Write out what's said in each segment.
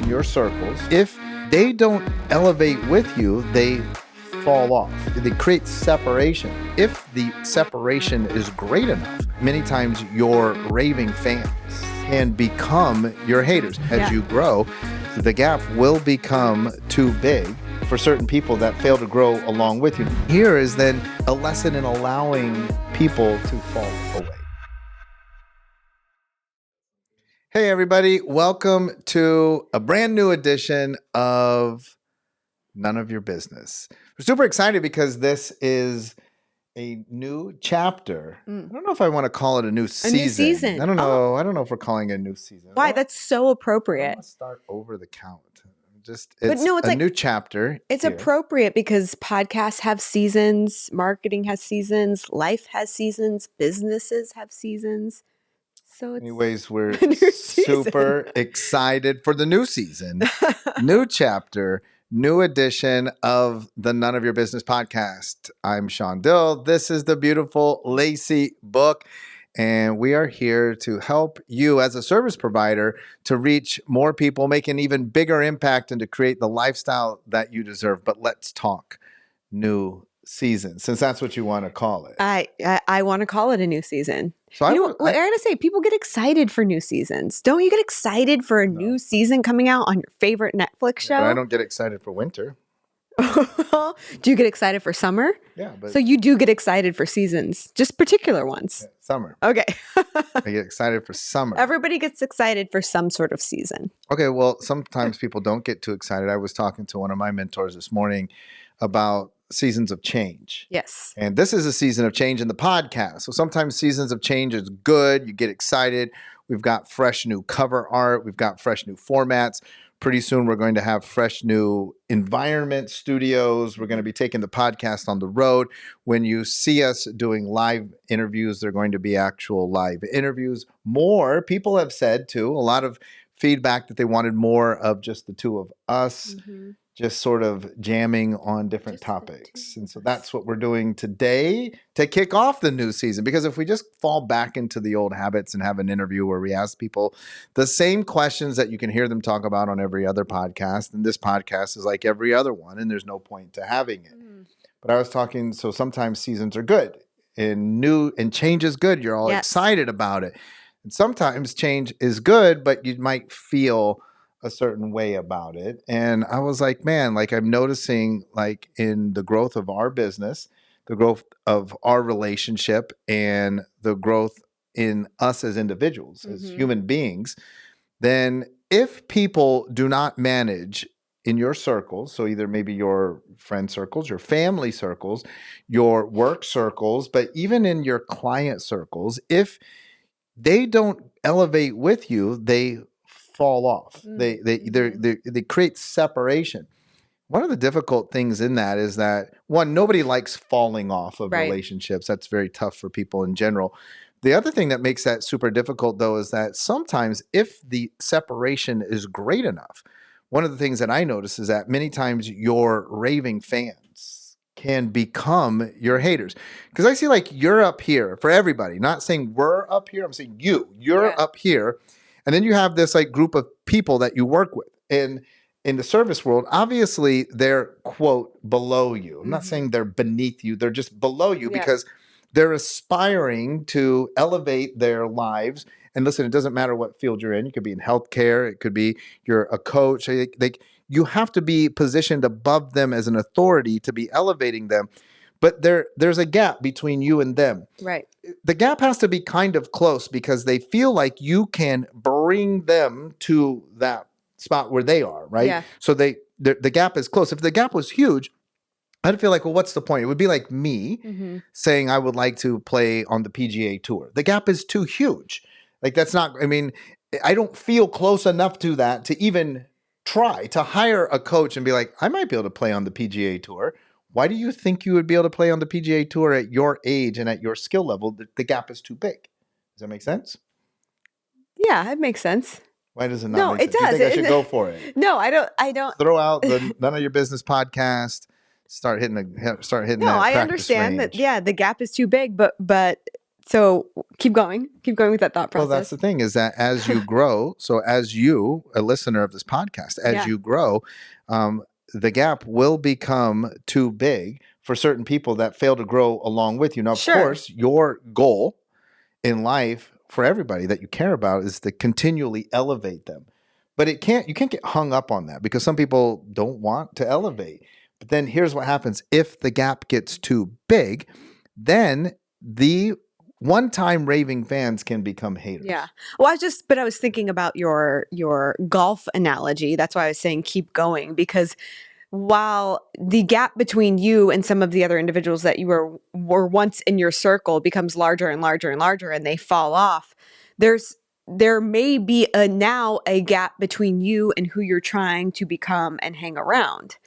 your circles, if they don't elevate with you, they fall off. They create separation. If the separation is great enough, many times your raving fans can become your haters. As you grow, the gap will become too big for certain people that fail to grow along with you. Here is then a lesson in allowing people to fall away. Hey, everybody. Welcome to a brand new edition of None of Your Business. We're super excited because this is a new chapter. I don't know if I want to call it a new season. A new season. I don't know. I don't know if we're calling it a new season. Why? That's so appropriate. Let's start over the count. It's like, new chapter. It's here. appropriate because podcasts have seasons, marketing has seasons, life has seasons, businesses have seasons. So it's anyways, we're super excited for the new season, new chapter, new edition of the None of Your Business podcast. I'm Sean Dill. This is the beautiful Lacey book. And we are here to help you as a service provider to reach more people, make an even bigger impact, and to create the lifestyle that you deserve. But let's talk new season, since that's what you want to call it. I want to call it a new season. So I gotta say, people get excited for new seasons. Don't you get excited for a new season coming out on your favorite Netflix show? But I don't get excited for winter. Do you get excited for summer? Yeah. But so you do get excited for seasons, just particular ones. Yeah, summer. Okay. I get excited for summer. Everybody gets excited for some sort of season. Okay. Well, sometimes people don't get too excited. I was talking to one of my mentors this morning about seasons of change. Yes. And this is a season of change in the podcast. So sometimes seasons of change is good. You get excited. We've got fresh new cover art. We've got fresh new formats. Pretty soon, we're going to have fresh new environment studios. We're going to be taking the podcast on the road. When you see us doing live interviews, they're going to be actual live interviews. More people have said, too, a lot of feedback that they wanted more of just the two of us, just sort of jamming on different topics. And so that's what we're doing today to kick off the new season. Because if we just fall back into the old habits and have an interview where we ask people the same questions that you can hear them talk about on every other podcast, and this podcast is like every other one, and there's no point to having it. But I was talking, so sometimes seasons are good and change is good. You're all excited about it. And sometimes change is good, but you might feel a certain way about it. And I was like, man, like I'm noticing like in the growth of our business, the growth of our relationship, and the growth in us as individuals, as human beings, then if people do not manage in your circles, so either maybe your friend circles, your family circles, your work circles, but even in your client circles, if they don't elevate with you, they fall off. They create separation. One of the difficult things in that is that, one, nobody likes falling off of relationships. That's very tough for people in general. The other thing that makes that super difficult, though, is that sometimes if the separation is great enough, one of the things that I notice is that many times your raving fans can become your haters. Because I see like you're up here for everybody, not saying we're up here. I'm saying you're up here. And then you have this like group of people that you work with. And in the service world, obviously they're, quote, below you. I'm not saying they're beneath you. They're just below you because they're aspiring to elevate their lives. And listen, it doesn't matter what field you're in. You could be in healthcare. It could be you're a coach. You have to be positioned above them as an authority to be elevating them. But there's a gap between you and them. Right. The gap has to be kind of close because they feel like you can bring them to that spot where they are, right? Yeah. So the gap is close. If the gap was huge, I'd feel like, well, what's the point? It would be like me saying I would like to play on the PGA Tour. The gap is too huge. Like that's not, I mean, I don't feel close enough to that to even try to hire a coach and be like, I might be able to play on the PGA Tour. Why do you think you would be able to play on the PGA Tour at your age and at your skill level? The gap is too big. Does that make sense? Yeah, it makes sense. Why does it not make sense? No, it does. Do you think I should go for it? No, I don't. Throw out the None of Your Business podcast. Start hitting No, that I practice understand range. that. Yeah, the gap is too big, but So keep going with that thought Well, that's process. the thing is that as you grow, so as you, a listener of this podcast, as Yeah. you grow, the gap will become too big for certain people that fail to grow along with you. Now, of Sure. course, your goal in life for everybody that you care about is to continually elevate them. But you can't get hung up on that because some people don't want to elevate. But then here's what happens. If the gap gets too big, then the one-time raving fans can become haters. Yeah. Well, I was thinking about your golf analogy. That's why I was saying keep going, because while the gap between you and some of the other individuals that you were once in your circle becomes larger and larger and larger and they fall off, there may be now a gap between you and who you're trying to become and hang around.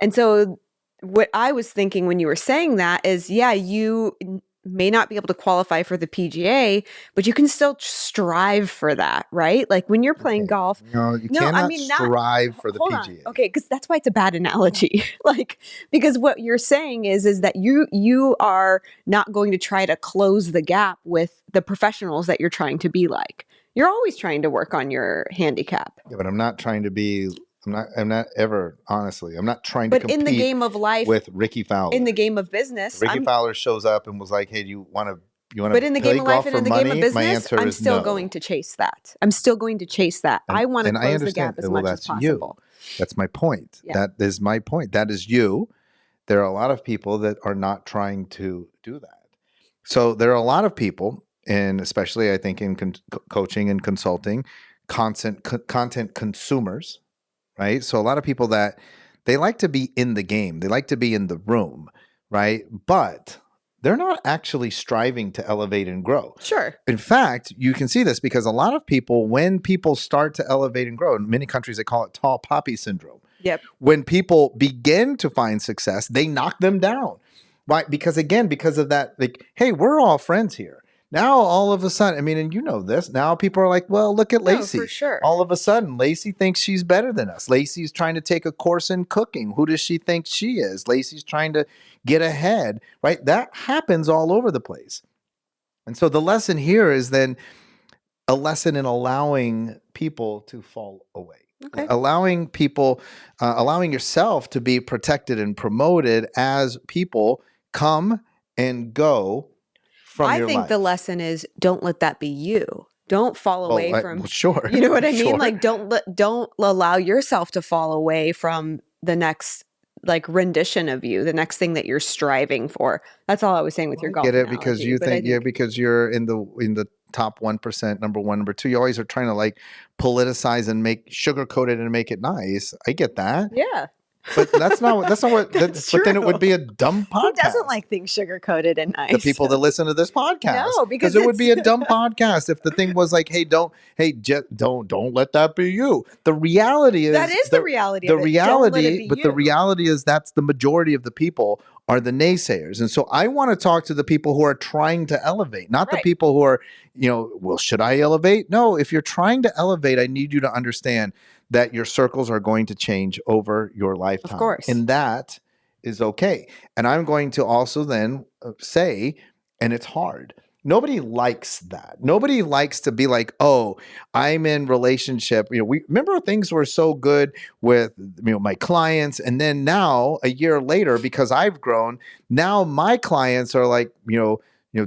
And so what I was thinking when you were saying that is, yeah, you may not be able to qualify for the PGA, but you can still strive for that, right? Like when you're playing golf. No, you No, I cannot mean, not strive for the hold on. PGA. Okay, because that's why it's a bad analogy. Like, because what you're saying is that you are not going to try to close the gap with the professionals that you're trying to be like. You're always trying to work on your handicap. Yeah, but I'm not trying to be. I'm not ever. Honestly, I'm not trying to But compete in the game of life, with Ricky Fowler. in the game of business, Ricky Fowler shows up and was like, "Hey, do you want to but in the play game of life golf and for in the game of money?" My business, answer I'm is still no. going to chase that. I'm still going to chase that. I want to And I close the understand. gap as Well, much as that's possible. you. That's my point. Yeah. That is my point. That is you. There are a lot of people that are not trying to do that. So there are a lot of people, and especially I think in coaching and consulting, content consumers, right? So a lot of people that they like to be in the game, they like to be in the room, right? But they're not actually striving to elevate and grow. Sure. In fact, you can see this because a lot of people, when people start to elevate and grow, in many countries they call it tall poppy syndrome. Yep. When people begin to find success, they knock them down. Right? Because again, because of that, like, hey, we're all friends here. Now all of a sudden, I mean, and you know this, now people are like, well, look at Lacey. No, for sure. All of a sudden, Lacey thinks she's better than us. Lacey's trying to take a course in cooking. Who does she think she is? Lacey's trying to get ahead, right? That happens all over the place. And so the lesson here is then a lesson in allowing people to fall away. Okay. Allowing people, allowing yourself to be protected and promoted as people come and go from your life. I think the lesson is don't let that be you. Don't fall away from. Sure. You know what I mean? Sure. Like don't allow yourself to fall away from the next like rendition of you, the next thing that you're striving for. That's all I was saying with your golf. Get it analogy, because you think because you're in the top 1%, number one, number two. You always are trying to like politicize and sugarcoat it and make it nice. I get that. Yeah. But that's not what. But then it would be a dumb podcast. Who doesn't like things sugar coated and nice? The people that listen to this podcast. No, because it would be a dumb podcast if the thing was like, hey, don't let that be you. The reality is that is the reality. The of it. reality, but you. the reality is that's the majority of the people are the naysayers, and so I want to talk to the people who are trying to elevate, not the people who are, well, should I elevate? No, if you're trying to elevate, I need you to understand that your circles are going to change over your lifetime. Of course. And that is okay. And I'm going to also then say, and it's hard. Nobody likes that. Nobody likes to be like, oh, I'm in relationship. We remember things were so good with my clients. And then now a year later, because I've grown, now my clients are like,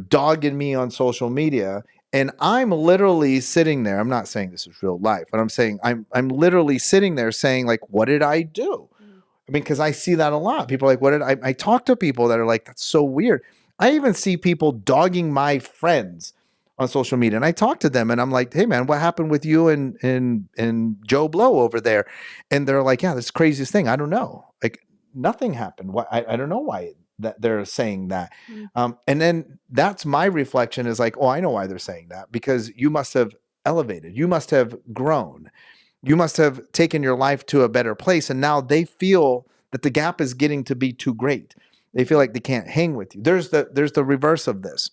dogging me on social media. And I'm literally sitting there. I'm not saying this is real life, but I'm saying I'm literally sitting there saying, like, what did I do? I mean, because I see that a lot. People are like, what did I talk to people that are like, that's so weird. I even see people dogging my friends on social media. And I talk to them and I'm like, hey man, what happened with you and Joe Blow over there? And they're like, yeah, this craziest thing. I don't know. Like nothing happened. I don't know why that they're saying that. And then that's my reflection is like, oh, I know why they're saying that, because you must have elevated. You must have grown. You must have taken your life to a better place. And now they feel that the gap is getting to be too great. They feel like they can't hang with you. There's the reverse of this.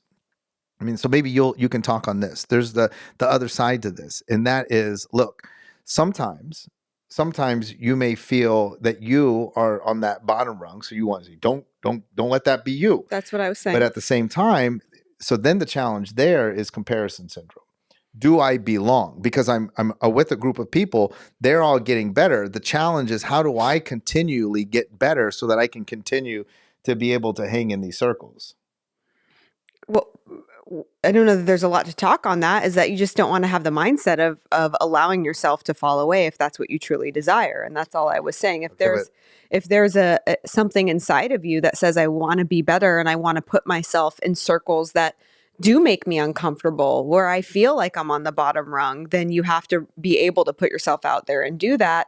I mean, so maybe you can talk on this. There's the other side to this. And that is, look, sometimes you may feel that you are on that bottom rung. So you want to say, don't let that be you. That's what I was saying. But at the same time, so then the challenge there is comparison syndrome. Do I belong? Because I'm with a group of people, they're all getting better. The challenge is, how do I continually get better so that I can continue to be able to hang in these circles? Well, I don't know that there's a lot to talk on that. Is that you just don't want to have the mindset of allowing yourself to fall away if that's what you truly desire. And that's all I was saying. If there's a something inside of you that says I want to be better and I want to put myself in circles that do make me uncomfortable, where I feel like I'm on the bottom rung, then you have to be able to put yourself out there and do that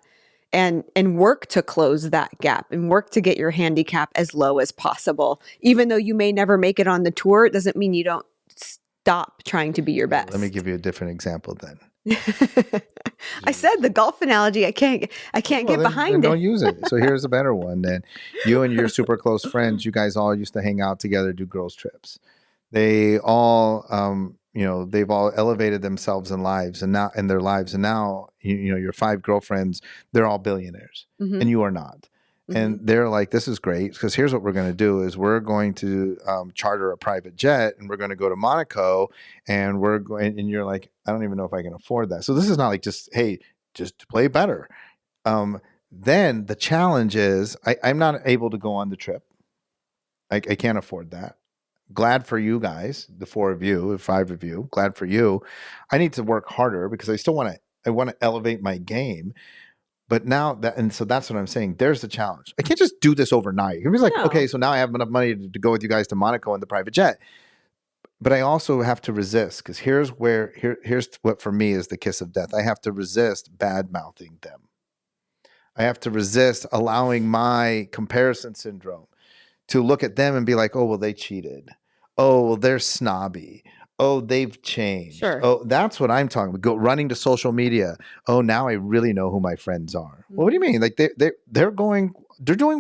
and work to close that gap and work to get your handicap as low as possible. Even though you may never make it on the tour, it doesn't mean you don't stop trying to be your best. Let me give you a different example then. I said the golf analogy. I can't get behind then it. Don't use it. So here's a better one. Then you and your super close friends, you guys all used to hang out together, do girls trips. They all, they've all elevated themselves in lives and now in their lives. And now, your 5 girlfriends, they're all billionaires and you are not. And they're like, this is great, because here's what we're going to do is we're going to charter a private jet and we're going to go to Monaco, and we're going, and you're like, I don't even know if I can afford that. So this is not like just, hey, just to play better. Then the challenge is I'm not able to go on the trip. I can't afford that. Glad for you guys, the 4 of you, 5 of you, glad for you. I need to work harder because I still want to elevate my game. But now so that's what I'm saying. There's the challenge. I can't just do this overnight. It was like, okay, so now I have enough money to go with you guys to Monaco in the private jet. But I also have to resist, because here's what for me is the kiss of death. I have to resist bad mouthing them. I have to resist allowing my comparison syndrome to look at them and be like, oh, well, they cheated. Oh, well, they're snobby. Oh, they've changed. Sure. Oh, that's what I'm talking about. Running to social media. Oh, now I really know who my friends are. Well, what do you mean? Like they're doing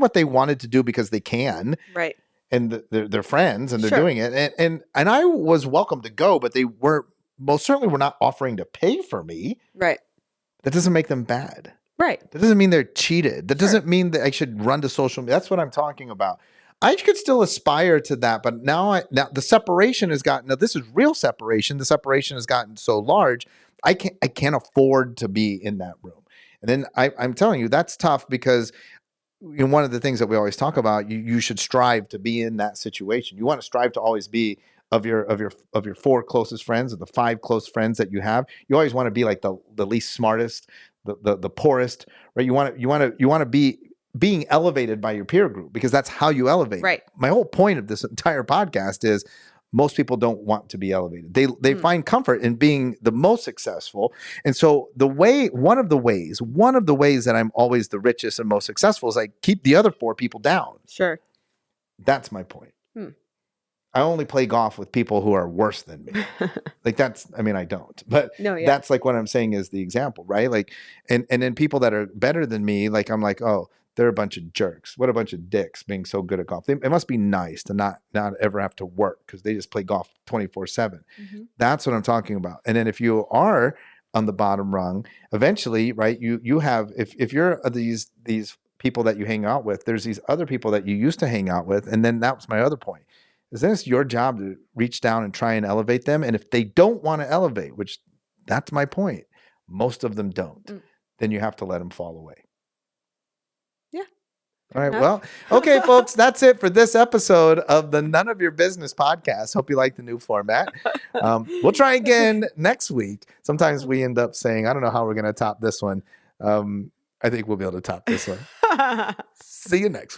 what they wanted to do because they can. Right. And they're friends and they're doing it. And I was welcome to go, but they most certainly were not offering to pay for me. Right. That doesn't make them bad. Right. That doesn't mean they're cheated. That doesn't mean that I should run to social media. That's what I'm talking about. I could still aspire to that, but now the separation has gotten. Now this is real separation. The separation has gotten so large, I can't afford to be in that room. And then I'm telling you, that's tough, because one of the things that we always talk about, you should strive to be in that situation. You want to strive to always be of your 4 closest friends, or the 5 close friends that you have. You always want to be like the least smartest, the poorest, right? You want to be being elevated by your peer group, because that's how you elevate. Right. My whole point of this entire podcast is most people don't want to be elevated. They find comfort in being the most successful. And so one of the ways that I'm always the richest and most successful is I keep the other 4 people down. Sure. That's my point. I only play golf with people who are worse than me. Like I don't, but that's like what I'm saying is the example, right? Like, and then people that are better than me, like I'm like, oh, they're a bunch of jerks. What a bunch of dicks being so good at golf. It must be nice to not ever have to work, because they just play golf 24/7. That's what I'm talking about. And then if you are on the bottom rung, eventually, right, you have, if you're these people that you hang out with, there's these other people that you used to hang out with. And then that was my other point. Is then it's your job to reach down and try and elevate them. And if they don't want to elevate, which that's my point, most of them don't, then you have to let them fall away. Yeah. All right. Well, okay, folks, that's it for this episode of the None of Your Business podcast. Hope you like the new format. We'll try again next week. Sometimes we end up saying, I don't know how we're going to top this one. I think we'll be able to top this one. See you next week.